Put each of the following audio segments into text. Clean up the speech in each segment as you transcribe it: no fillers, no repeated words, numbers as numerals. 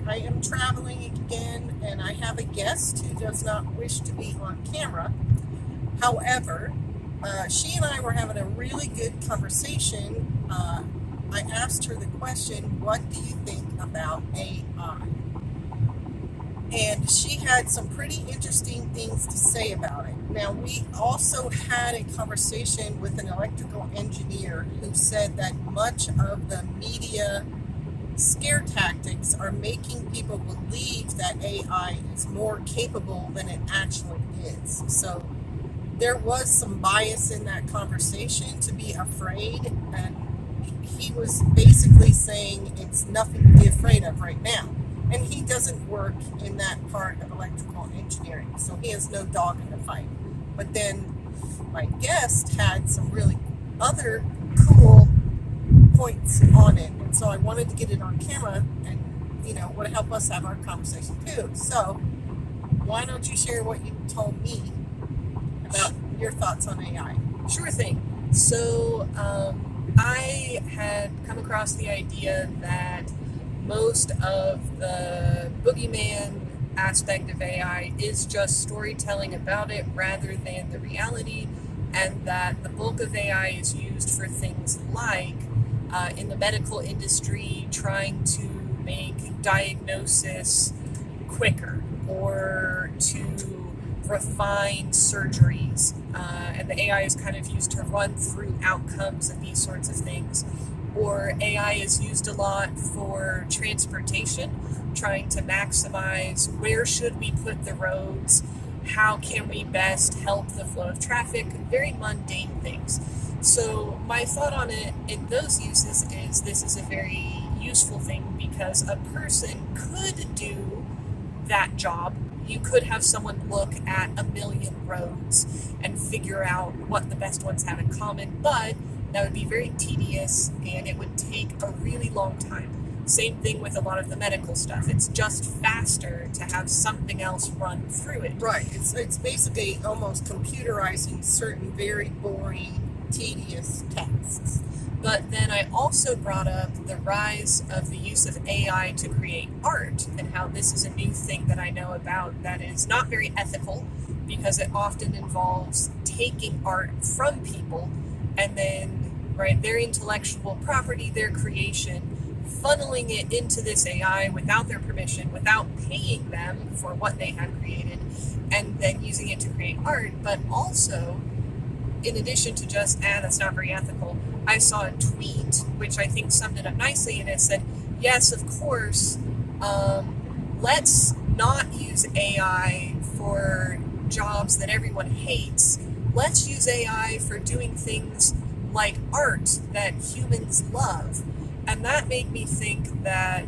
I am traveling again, and I have a guest who does not wish to be on camera. However, she and I were having a really good conversation. I asked her the question, what do you think about AI? And she had some pretty interesting things to say about it. Now, we also had a conversation with an electrical engineer who said that much of the media scare tactics are making people believe that AI is more capable than it actually is. So there was some bias in that conversation to be afraid, and he was basically saying it's nothing to be afraid of right now. And he doesn't work in that part of electrical engineering, so he has no dog in the fight. But then my guest had some really other cool points on it, and so I wanted to get it on camera and, would help us have our conversation too. So why don't you share what you told me about your thoughts on AI? Sure thing. So I had come across the idea that most of the boogeyman aspect of AI is just storytelling about it rather than the reality, and that the bulk of AI is used for things like in the medical industry trying to make diagnosis quicker or to refine surgeries, and the AI is kind of used to run through outcomes and these sorts of things. Or AI is used a lot for transportation, trying to maximize where should we put the roads, how can we best help the flow of traffic, very mundane things. So my thought on it in those uses is this is a very useful thing because a person could do that job. You could have someone look at a million roads and figure out what the best ones have in common, but that would be very tedious and it would take a really long time. Same thing with a lot of the medical stuff. It's just faster to have something else run through it. Right. It's basically almost computerizing certain very boring, tedious tasks. But then I also brought up the rise of the use of AI to create art and how this is a new thing that I know about that is not very ethical because it often involves taking art from people and then, their intellectual property, their creation, funneling it into this AI without their permission, without paying them for what they had created, and then using it to create art. But also, in addition to just, that's not very ethical, I saw a tweet, which I think summed it up nicely, and it said, yes, of course, let's not use AI for jobs that everyone hates. Let's use AI for doing things like art that humans love. And that made me think that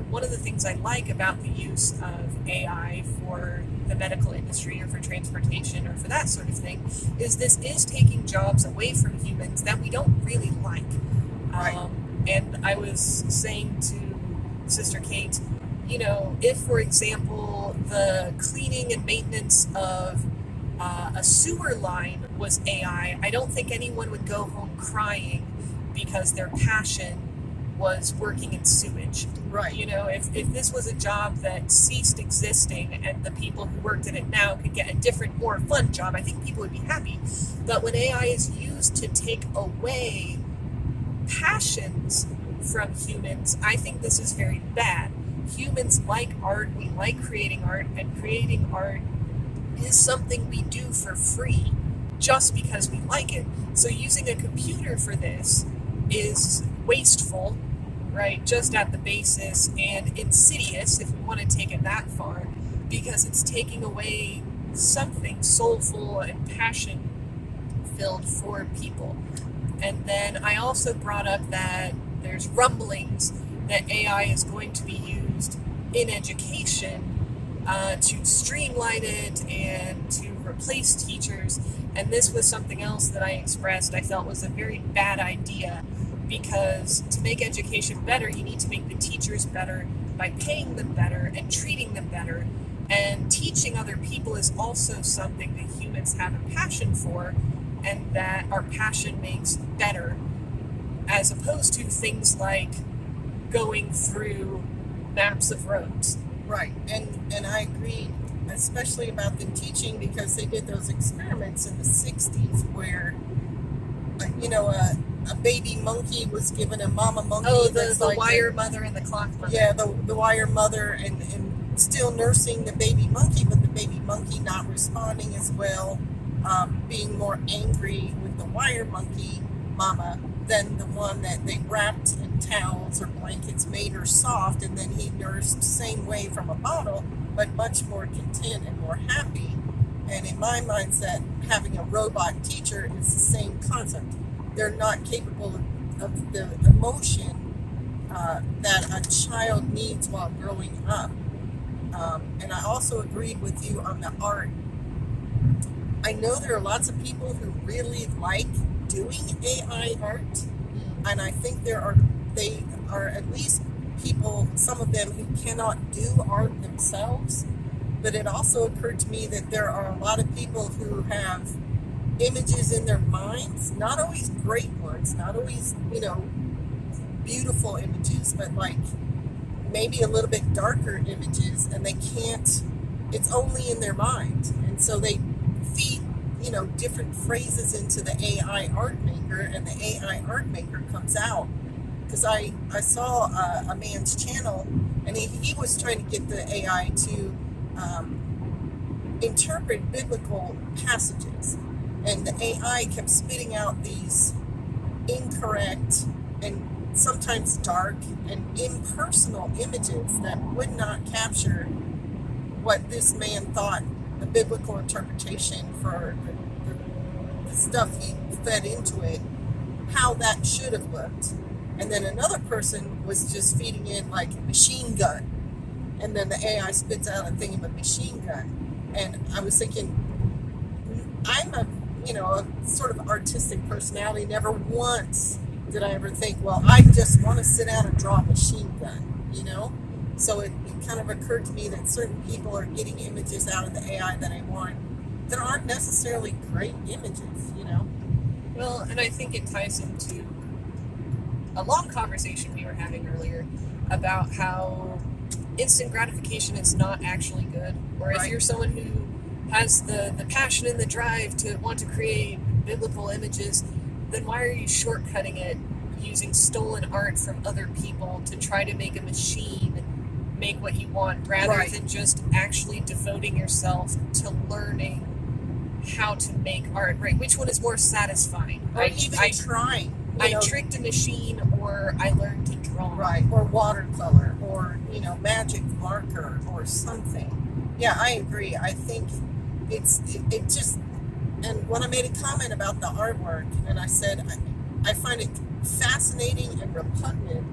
one of the things I like about the use of AI for the medical industry or for transportation or for that sort of thing is this is taking jobs away from humans that we don't really like. Right. And I was saying to Sister Kate, if, for example, the cleaning and maintenance of a sewer line was AI, I don't think anyone would go home crying because their passion was working in sewage. Right. If this was a job that ceased existing and the people who worked in it now could get a different, more fun job, I think people would be happy. But when AI is used to take away passions from humans, I think this is very bad. Humans like art, we like creating art, and creating art is something we do for free just because we like it. So using a computer for this is wasteful, just at the basis, and insidious if we want to take it that far, because it's taking away something soulful and passion filled for people. And then I also brought up that there's rumblings that AI is going to be used in education to streamline it and to replace teachers. And this was something else that I expressed I felt was a very bad idea, because to make education better, you need to make the teachers better by paying them better and treating them better. And teaching other people is also something that humans have a passion for, and that our passion makes better, as opposed to things like going through maps of roads. Right, and I agree, especially about the teaching, because they did those experiments in the '60s where, a baby monkey was given a mama monkey. Oh, that's the like wire mother and the clock mother. Yeah, the wire mother, and still nursing the baby monkey, but the baby monkey not responding as well, being more angry with the wire monkey mama than the one that they wrapped in towels or blankets, made her soft, and then he nursed same way from a bottle, but much more content and more happy. And in my mindset, having a robot teacher is the same concept. They're not capable of the emotion that a child needs while growing up. And I also agreed with you on the art. I know there are lots of people who really like doing AI art, and I think they are at least people, some of them, who cannot do art themselves. But it also occurred to me that there are a lot of people who have images in their minds, not always great ones, not always, beautiful images, but like maybe a little bit darker images, and they can't, it's only in their mind. And so they feed, different phrases into the AI art maker, and the AI art maker comes out. Because I saw a man's channel, and he was trying to get the AI to interpret biblical passages. And the AI kept spitting out these incorrect and sometimes dark and impersonal images that would not capture what this man thought the biblical interpretation for the stuff he fed into it, how that should have looked. And then another person was just feeding in like a machine gun, and then the AI spits out a thing of a machine gun. And I was thinking, I'm a sort of artistic personality. Never once did I ever think, well, I just want to sit down and draw a machine gun, So it kind of occurred to me that certain people are getting images out of the AI that I want that aren't necessarily great images, Well, and I think it ties into a long conversation we were having earlier about how instant gratification is not actually good. Or if you're someone who has the passion and the drive to want to create biblical images, then why are you shortcutting it using stolen art from other people to try to make a machine make what you want, rather than just actually devoting yourself to learning how to make art, right? Which one is more satisfying? Or even trying. I tricked a machine, or I learned to draw. Right, or watercolor, or, magic marker, or something. Yeah, I agree. I think it just, and when I made a comment about the artwork, and I said, I find it fascinating and repugnant,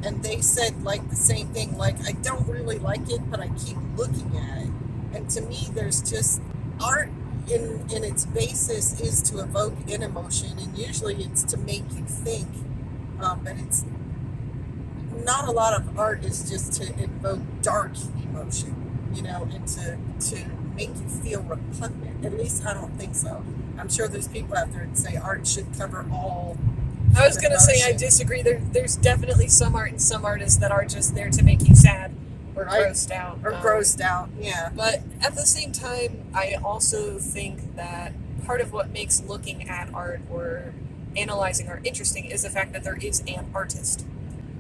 and they said like the same thing, like, I don't really like it, but I keep looking at it. And to me, there's just art in its basis is to evoke an emotion, and usually it's to make you think, but it's not a lot of art is just to evoke dark emotion, and to make you feel repugnant. At least I don't think so. I'm sure there's people out there that say art should cover all. I was going to say I disagree. There's definitely some art and some artists that are just there to make you sad or grossed out. Or grossed out, yeah. But at the same time, I also think that part of what makes looking at art or analyzing art interesting is the fact that there is an artist.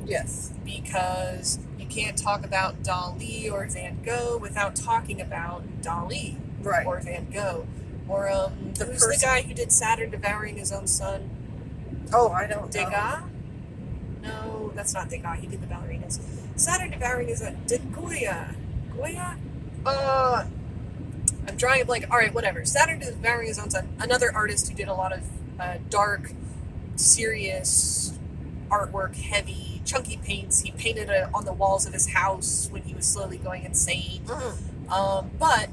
Yes. Because you can't talk about Dali or Van Gogh without talking about Dali or Van Gogh. Or who's the guy who did Saturn devouring his own son? Oh, I don't know. Degas? No, that's not Degas. He did the ballerinas. Saturn devouring is Goya. Goya? I'm drawing a blank. All right, whatever. Saturn devouring his own son. Another artist who did a lot of dark, serious artwork, heavy, chunky paints. He painted on the walls of his house when he was slowly going insane. But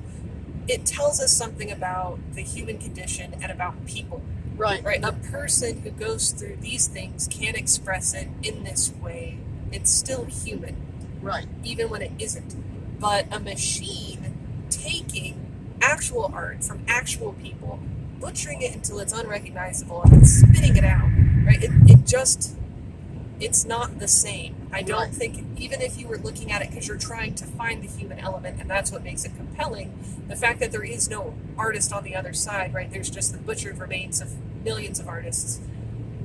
it tells us something about the human condition and about people. Right. A person who goes through these things can express it in this way. It's still human. Right. Even when it isn't. But a machine taking actual art from actual people, butchering it until it's unrecognizable, and then spitting it out. Right? It's not the same. I don't Right. think, even if you were looking at it because you're trying to find the human element and that's what makes it compelling, the fact that there is no artist on the other side, right? There's just the butchered remains of millions of artists.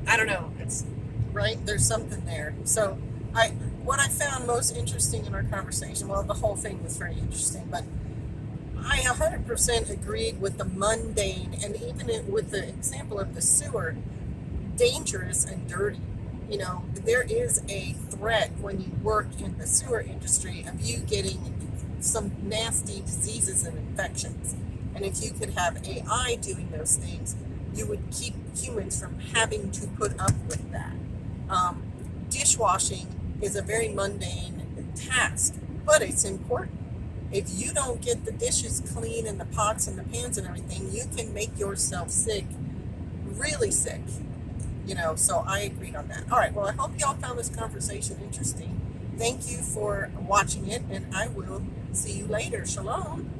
I don't know. It's Right? There's something there. So I what I found most interesting in our conversation, well, the whole thing was very interesting, but I 100% agreed with the mundane, and even with the example of the sewer, dangerous and dirty. You know, there is a threat when you work in the sewer industry of you getting some nasty diseases and infections. And if you could have AI doing those things, you would keep humans from having to put up with that. Um, Dishwashing is a very mundane task, but it's important. If you don't get the dishes clean and the pots and the pans and everything, you can make yourself sick, really sick. You know, so I agreed on that. All right, well, I hope y'all found this conversation interesting. Thank you for watching it, and I will see you later. Shalom.